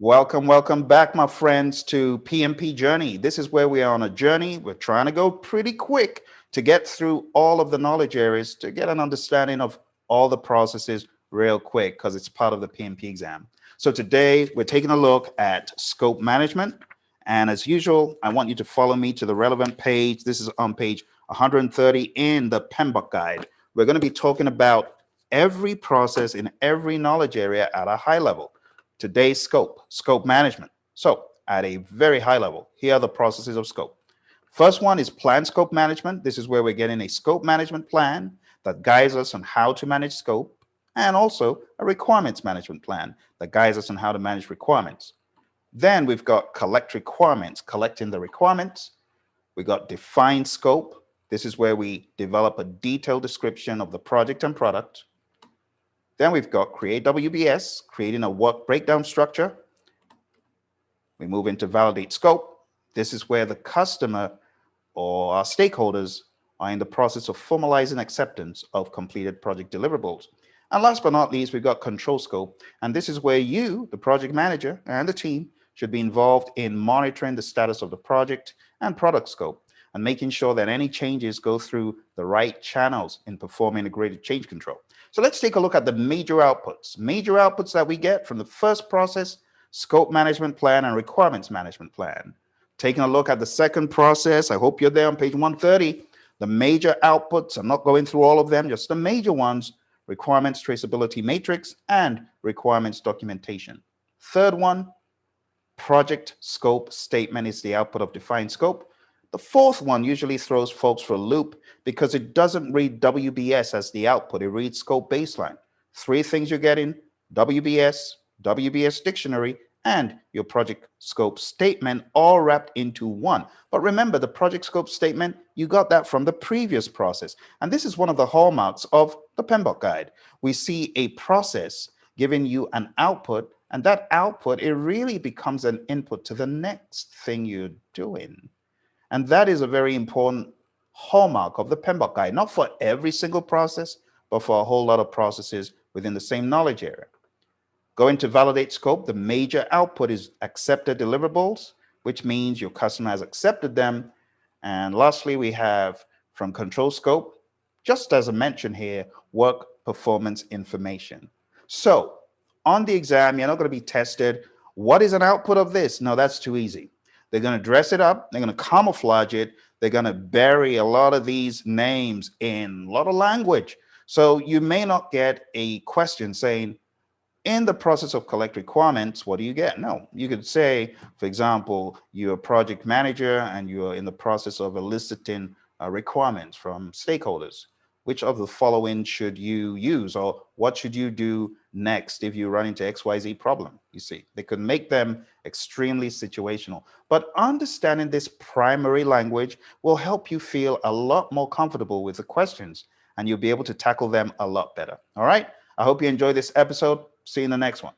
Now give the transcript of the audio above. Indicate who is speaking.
Speaker 1: Welcome back, my friends, to PMP Journey. This is where we are on a journey. We're trying to go pretty quick to get through all of the knowledge areas to get an understanding of all the processes real quick because it's part of the PMP exam. So today we're taking a look at scope management. And as usual, I want you to follow me to the relevant page. This is on page 130 in the PMBOK guide. We're going to be talking about every process in every knowledge area at a high level. Today's scope management. So at a very high level, here are the processes of scope. First one is plan scope management. This is where we're getting a scope management plan that guides us on how to manage scope, and also a requirements management plan that guides us on how to manage requirements. Then we've got collect requirements, collecting the requirements. We got define scope. This is where we develop a detailed description of the project and product. Then we've got create WBS, creating a work breakdown structure. We move into validate scope. This is where the customer or our stakeholders are in the process of formalizing acceptance of completed project deliverables. And last but not least, we've got control scope. And this is where you, the project manager, and the team should be involved in monitoring the status of the project and product scope and making sure that any changes go through the right channels in performing integrated change control. So let's take a look at the major outputs. Major outputs that we get from the first process, scope management plan and requirements management plan. Taking a look at the second process, I hope you're there on page 130. The major outputs, I'm not going through all of them, just the major ones, requirements traceability matrix and requirements documentation. Third one, project scope statement is the output of defined scope. The fourth one usually throws folks for a loop because it doesn't read WBS as the output. It reads scope baseline. Three things you're getting: WBS, WBS dictionary, and your project scope statement all wrapped into one. But remember, the project scope statement, you got that from the previous process. And this is one of the hallmarks of the PMBOK guide. We see a process giving you an output, and that output, it really becomes an input to the next thing you're doing. And that is a very important hallmark of the PMBOK guide, not for every single process, but for a whole lot of processes within the same knowledge area. Going to validate scope, the major output is accepted deliverables, which means your customer has accepted them. And lastly, we have from control scope, just as I mentioned here, work performance information. So on the exam, you're not going to be tested. What is an output of this? No, that's too easy. They're going to dress it up. They're going to camouflage it. They're going to bury a lot of these names in a lot of language. So you may not get a question saying, in the process of collect requirements, what do you get? No, you could say, for example, you're a project manager and you're in the process of eliciting requirements from stakeholders. Which of the following should you use, or what should you do next if you run into XYZ problem? You see, they could make them extremely situational, but understanding this primary language will help you feel a lot more comfortable with the questions and you'll be able to tackle them a lot better. All right. I hope you enjoyed this episode. See you in the next one.